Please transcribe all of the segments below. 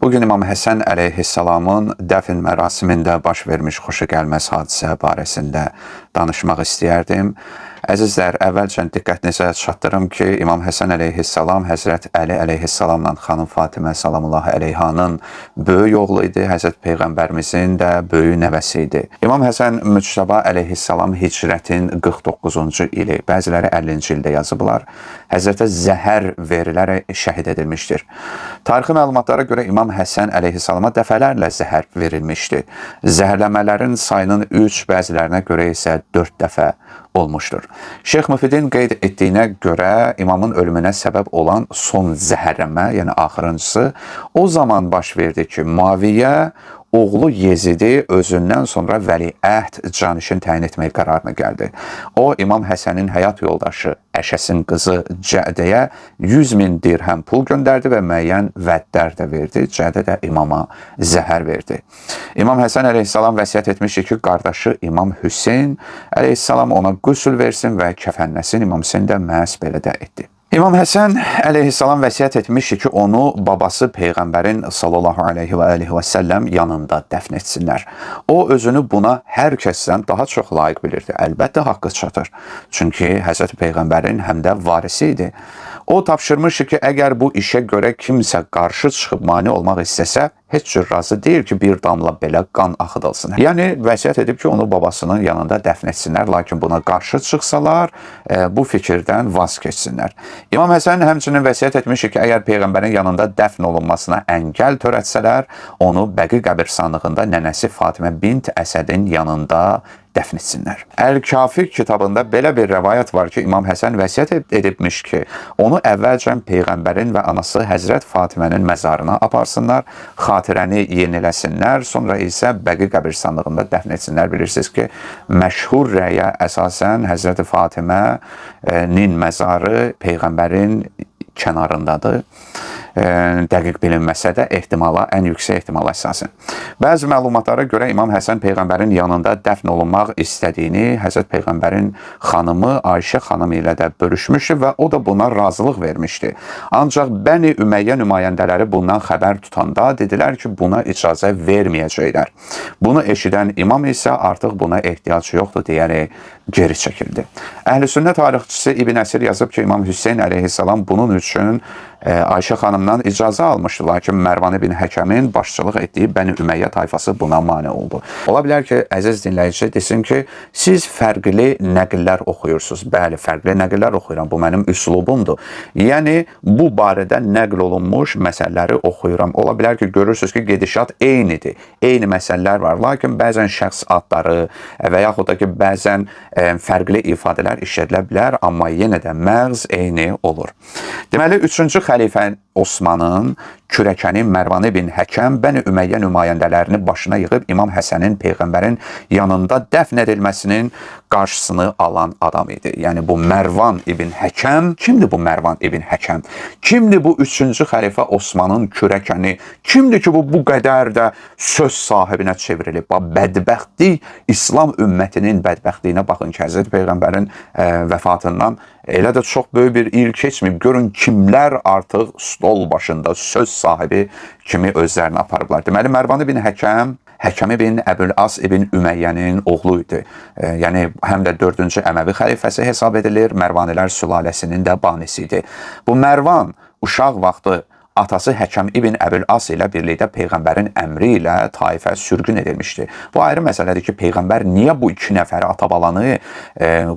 Bugün İmam Həsən əleyhissalamın dəfn mərasimində baş vermiş xoşagəlməz hadisə barəsində danışmaq istəyərdim. Əzizlər, əvvəlcə diqqətinizə çatdırım ki, İmam Həsən əleyhissalam Həzrət Əli əleyhissalamla xanım Fatimə salamullahi əleyhanın böyük oğlu idi, Həzrət Peyğəmbərimizin də böyük nəvəsi idi. İmam Həsən Müctəba əleyhissalam hicrətin 49-cu ili, bəziləri 50-ci ildə yazıblar, Həzrətə zəhər verilərək şəhid edilmişdir. Tarixi məlumatlara görə İmam Həsən əleyhissalama dəfələrlə zəhər verilmişdi. Zəhərləmələrin sayının 3, bəzilərinə görə isə 4 dəfə olmuşdur. Şeyx Müfidin qeyd etdiyinə görə imamın ölümünə səbəb olan son zəhərlənmə, yəni axırıncısı o zaman baş verdi ki, Muaviyyə oğlu Yezidi özündən sonra vəliəhd canişin təyin etmək qərarına gəldi. O, İmam Həsənin həyat yoldaşı Əşəsin qızı Cədəyə 100.000 dirhəm pul göndərdi və müəyyən vədlər də verdi. Cədə də imama zəhər verdi. İmam Həsən əleyhissalam vəsiyyət etmişdi ki, qardaşı İmam Hüseyn əleyhissalam ona qüsül versin və kəfənləsin. İmam Hüseyn də məhz belə də etdi. İmam Həsən əleyhissalam vəsiyyət etmişdi ki, onu babası Peyğəmbərin sallallahu aleyhi və aleyhi və səlləm yanında dəfn etsinlər. O, özünü buna hər kəsdən daha çox layiq bilirdi. Əlbəttə, haqqı çatır. Çünki Həzrət Peyğəmbərin həm də varisi idi. O, tapşırmışdı ki, əgər bu işə görə kimsə qarşı çıxıb mane olmaq istəsə, heç cür razı deyil ki, bir damla belə qan axıdılsın. Yəni, vəsiyyət edib ki, onu babasının yanında dəfn etsinlər, lakin buna qarşı çıxsalar, bu fikirdən vaz keçsinlər. İmam Həsən həmçinin vəsiyyət etmişdi ki, əgər Peyğəmbərin yanında dəfn olunmasına əngəl törətsələr, onu Bəqi qəbirstanlığında nənəsi Fatimə bint Əsədin yanında dəfn etsinlər. Əl-Kafi kitabında belə bir rəvayət var ki, İmam Həsən vəsiyyət edibmiş ki, onu əvvəlcən Peyğəmbərin və anası Həzrət Fatimənin məzarına aparsınlar, xatirəni yeniləsinlər, sonra isə Bəqi qəbirstanlığında dəfn etsinlər. Bilirsiniz ki, məşhur rəyə əsasən Həzrət Fatimənin məzarı Peyğəmbərin kənarındadır. Dəqiq bilinməsə də ehtimala, ən yüksək ehtimala əsasən. Bəzi məlumatlara görə İmam Həsən Peyğəmbərin yanında dəfn olunmaq istədiyini Həzrət Peyğəmbərin xanımı Ayşə xanım ilə də bölüşmüşdü və o da buna razılıq vermişdi. Ancaq Bəni Üməyyə nümayəndələri bundan xəbər tutanda dedilər ki, buna icazə verməyəcəklər. Bunu eşidən imam isə artıq buna ehtiyac yoxdur deyərək geri çəkildi. Əhl-i-Sünnə tarixçisi İbn Əsir yazıb ki, İmam Hüseyn əleyhissalam bunun üçün Ayşə xanımdan icazə almışdı, lakin Mərvan ibn Həkəmin başçılıq etdiyi Bəni Üməyyə tayfası buna mane oldu. Ola bilər ki, əziz dinləyici desin ki, siz fərqli nəqillər oxuyursunuz. Bəli, fərqli nəqillər oxuyuram, bu mənim üslubumdur. Yəni, bu barədə nəql olunmuş məsələləri oxuyuram. Ola bilər ki, görürsünüz ki, gedişat eynidir, eyni məsələlər var, lakin bəzən şəxs adları və yaxud da ki, bəzən fərqli ifadələr işlədilə bilər, amma yenə də məğz eyni olur. Deməli, 3-cü xəlifə Osmanın kürəkəni Mərvan ibn Həkəm Bəni Üməyyə nümayəndələrini başına yığıb İmam Həsənin Peyğəmbərin yanında dəfn edilməsinin qarşısını alan adam idi. Yəni, bu Mərvan ibn Həkəm, kimdir bu Mərvan ibn Həkəm? Kimdir bu 3-cü xəlifə Osmanın kürəkəni? Kimdir ki, bu qədər də söz sahibinə çevrilib? Bədbəxtlik, İslam ümmətinin bədbəxtliyinə baxın ki, Həzrət Peyğəmbərin vəfatından elə də çox böyük bir il keçməyib. Görün, kimlər artıq stol başında söz sahibi kimi özlərini aparıblar. Deməli, Mərvan ibn Həkəm, Həkəm ibn Əbül-As ibn Üməyyənin oğlu idi. Yəni, həm də 4-cü Əməvi xəlifəsi hesab edilir, Mərvanilər sülaləsinin də banisi idi. Bu Mərvan uşaq vaxtı atası Həkəm ibn Əbül-As ilə birlikdə Peyğəmbərin əmri ilə Taifə sürgün edilmişdi. Bu ayrı məsələdir ki, Peyğəmbər niyə bu 2 nəfəri atabalanı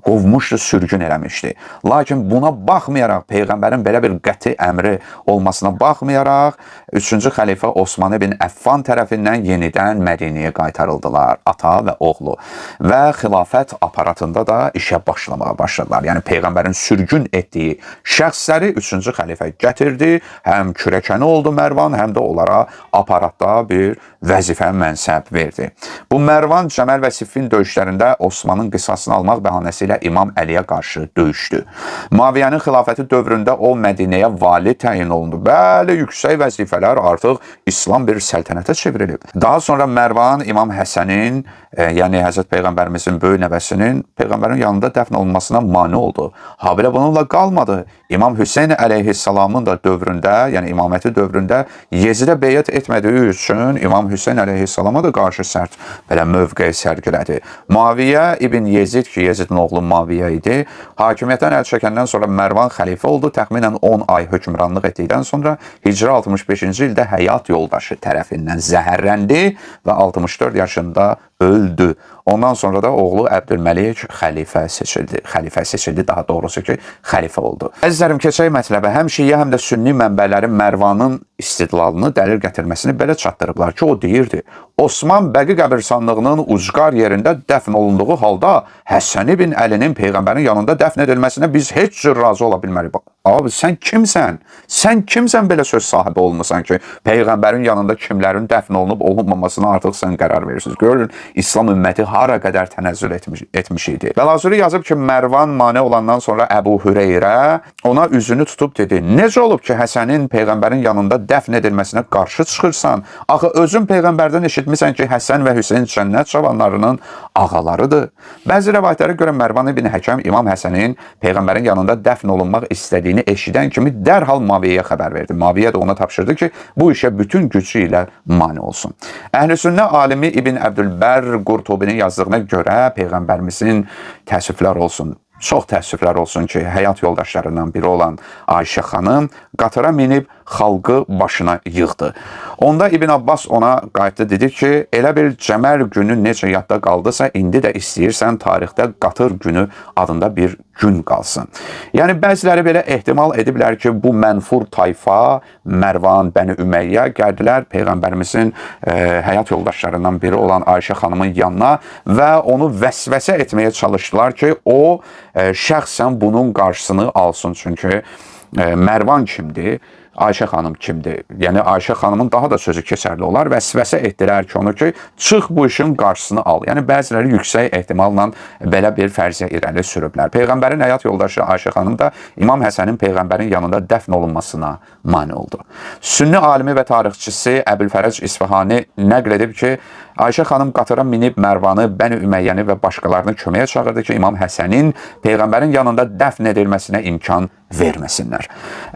qovmuşdu, sürgün eləmişdi. Lakin buna baxmayaraq, Peyğəmbərin belə bir qəti əmri olmasına baxmayaraq, 3-cü xəlifə Osman ibn Əffan tərəfindən yenidən Mədinəyə qaytarıldılar, ata və oğlu. Və xilafət aparatında da işə başlamağa başladılar. Yəni, Peyğəmbərin sürgün etdiyi şəxsləri 3-cü xəlifə gətirdi, həm kürəkəni oldu Mərvan, həm də onlara aparatda bir vəzifə mənsəb verdi. Bu Mərvan Cəməl və Siffin döyüşlərində Osmanın qisasını almaq bəhanəsi ilə İmam Əliyə qarşı döyüşdü. Muaviyyənin xilafəti dövründə o Mədinəyə vali təyin olundu. Bəli, yüksək vəzifələr artıq İslam bir səltənətə çevrilib. Daha sonra Mərvan İmam Həsənin, yəni Həzrət Peyğəmbərimizin böyük nəvəsinin Peyğəmbərin yanında dəfn olunmasına mane oldu. Habelə bununla qalmadı. İmam Hüseyn əleyhissalamın da dövründə, yəni İmam imaməti dövründə Yezidə beyət etmədiyi üçün İmam Hüseyn əleyhissalama da qarşı sərt belə mövqe sərgilədi. Muaviyyə ibn Yezid ki, Yezidin oğlu Muaviyyə idi, hakimiyyətdən əl çəkəndən sonra Mərvan xəlifə oldu. Təxminən 10 ay hökmranlıq etdikdən sonra Hicri 65-ci ildə həyat yoldaşı tərəfindən zəhərləndi və 64 yaşında öldü. Ondan sonra da oğlu Əbdülməlik xəlifə seçildi. Xəlifə seçildi, daha doğrusu ki, xəlifə oldu. Əzizlərim, keçək mətləbə. Həm şiə, həm də sünni mənbələrin Mərvanın istidlalını, dəlil gətirməsini belə çatdırıblar ki, o deyirdi, Osman Bəqi qəbirstanlığının ucqar yerində dəfn olunduğu halda Həsən ibn Əlinin Peyğəmbərin yanında dəfn edilməsinə biz heç cür razı ola bilmərik. Abi, sən kimsən? Sən kimsən belə söz sahibi olmasan ki, Peyğəmbərin yanında kimlərin dəfn olunub olunmamasına artıq sən qərar verirsiniz. Görün, İslam ümməti hara qədər tənəzzül etmiş idi. Bəlazuri yazıb ki, Mərvan mane olandan sonra Əbu Hüreyrə ona üzünü tutub dedi, necə olub ki, Həsənin Peyğəmbərin yanında dəfn edilməsinə qarşı çıxırsan? Axı özün Peyğəmbərdən eşitmisən ki, Həsən və Hüseyn cənnət cavanlarının ağalarıdır. Bəzi rəvayətlərə görə Mərvan ibn Həkəm İmam Həsənin Peyğəmbərin yanında dəfn olunmaq istədiyini eşidən kimi dərhal Muaviyyəyə xəbər verdi. Muaviyyə də ona tapşırdı ki, bu işə bütün gücü ilə mane olsun. Əhl-i-Sünnə alimi İbn Əbdülbər Qurtubinin yazdığına görə Peyğəmbərimizin təəssüflər olsun, çox təəssüflər olsun ki, həyat yoldaşlarından biri olan Ayşə xanım qatıra minib xalqı başına yığdı. Onda İbn Abbas ona qayıtdı, dedi ki, elə bir Cəmər günü necə yadda qaldısa, indi də istəyirsən tarixdə qatır günü adında bir gün qalsın. Yəni, bəziləri belə ehtimal ediblər ki, bu mənfur tayfa, Mərvan, Bəni Ümeyyə gəldilər Peyğəmbərimizin həyat yoldaşlarından biri olan Ayşə xanımın yanına və onu vəsvəsə etməyə çalışdılar ki, o şəxsən bunun qarşısını alsın. Çünki Mərvan kimdir? Ayşə xanım kimdir? Yəni, Ayşə xanımın daha da sözü keçərli olar. Vəsvəsə etdilər ki, onu ki, çıx bu işin qarşısını al. Yəni, bəziləri yüksək ehtimalla belə bir fərziyyə irəli sürüblər. Peyğəmbərin həyat yoldaşı Ayşə xanım da İmam Həsənin Peyğəmbərin yanında dəfn olunmasına mane oldu. Sünni alimi və tarixçisi Əbülfərəc İsfahani nəql edib ki, Ayşə xanım qatıra minib Mərvanı, Bəni Üməyyəni və başqalarını köməyə çağırdı ki, İmam Həsənin Peyğəmbərin yanında dəfn edilməsinə imkan verməsinlər.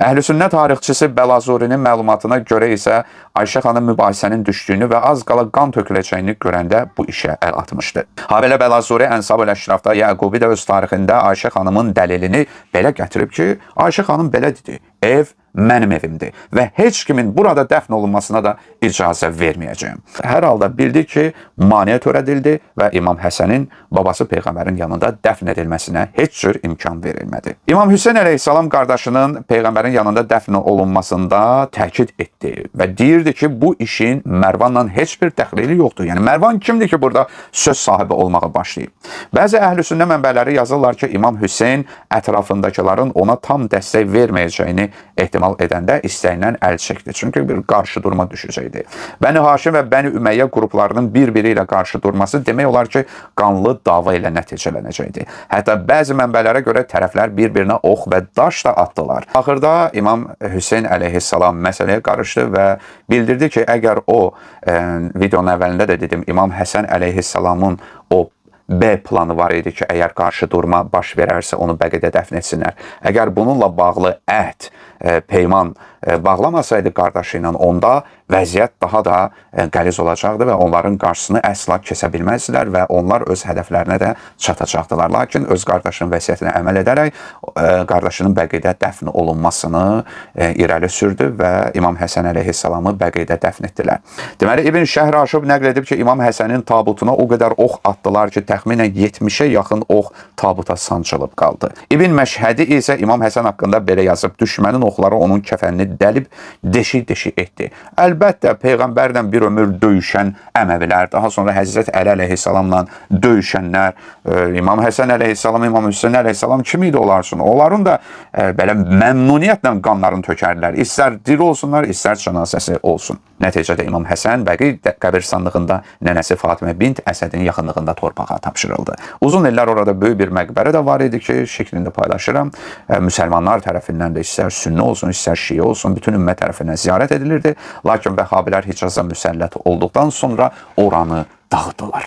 Əhl-i-Sünnə tarixçisi Bəlazurinin məlumatına görə isə Ayşə xanım mübahisənin düşdüyünü və az qala qan töküləcəyini görəndə bu işə əl atmışdı. Habelə Bəlazuri Ənsab-ül Əşrafda Yəqubi də öz tarixində Ayşə xanımın dəlilini belə gətirib ki, Ayşə xanım belə dedi, ev mənim evimdir və heç kimin burada dəfn olunmasına da icazə verməyəcəyim. Hər halda bildi ki, maneə törədildi və İmam Həsənin babası Peyğəmbərin yanında dəfn edilməsinə heç cür imkan verilmədi. İmam Hüseyn əleyhissalam qardaşının Peyğəmbərin yanında dəfn olunmasında təkid etdi və deyirdi ki, bu işin Mərvanla heç bir təxlili yoxdur. Yəni, Mərvan kimdir ki, burada söz sahibi olmağa başlayıb? Bəzi əhl-i-sünnə mənbələri yazırlar ki, İmam Hüseyn ətrafındakıların ona tam dəstək verməyəcəyini ehtimal edəndə istəyindən əl çəkdi. Çünki bir qarşı durma düşəcəkdi. Bəni Haşim və Bəni Ümeyyə qruplarının bir-biri ilə qarşı durması demək olar ki, qanlı dava ilə nəticələnəcəkdi. Hətta bəzi mənbələrə görə tərəflər bir-birinə ox və daş da atdılar. Axırda İmam Hüseyn əleyhissalam məsələyə qarışdı və bildirdi ki, əgər o, videonun əvvəlində də dedim, İmam Həsən əleyhissalamın o B planı var idi ki, əgər qarşı durma baş verərsə onu Bəqidə dəfn etsinlər. Əgər bununla bağlı əhd, peyman bağlamasaydı qardaşı ilə, onda vəziyyət daha da qəliz olacaqdı və onların qarşısını əsla kəsə bilməzdilər və onlar öz hədəflərinə də çatacaqdılar. Lakin öz qardaşının vəsiyyətinə əməl edərək qardaşının Bəqidə dəfn olunmasını irəli sürdü və İmam Həsən əleyhissalamı Bəqidə dəfn etdilər. Deməli, İbn Şəhraşub nəql edib ki, İmam Həsənin tabutuna o qədər ox atdılar ki, təxminən 70-ə yaxın ox tabuta sancılıb qaldı. İbn Məşhədi isə İmam Həsən haqqında belə yazıb, düşmənin oxları onun kəfənini dəlib deşik-deşik etdi. Əlbəttə, Peyğəmbərlə bir ömür döyüşən Əməvilər, daha sonra Həzrət Əli əleyhissalamla döyüşənlər, İmam Həsən əleyhissalam, İmam Hüseyn əleyhissalam kim idi onlar üçün? Onların da belə məmnuniyyətlə qanlarını tökərdilər. İstər diri olsunlar, istər cənazəsi olsun. Nəticədə İmam Həsən Bəqi qəbirstanlığında nənəsi Fatimə bint Əsədin yaxınlığında torpağa tapşırıldı. Uzun illər orada böyük bir məqbərə də var idi ki, şeklində paylaşıram. Müsəlmanlar tərəfindən də istər sünni olsun, istər şiə olsun, bütün ümmət tərəfindən ziyarət edilirdi. Lakin Vəhhabilər Hicazda müsəllət olduqdan sonra oranı dağıtdılar.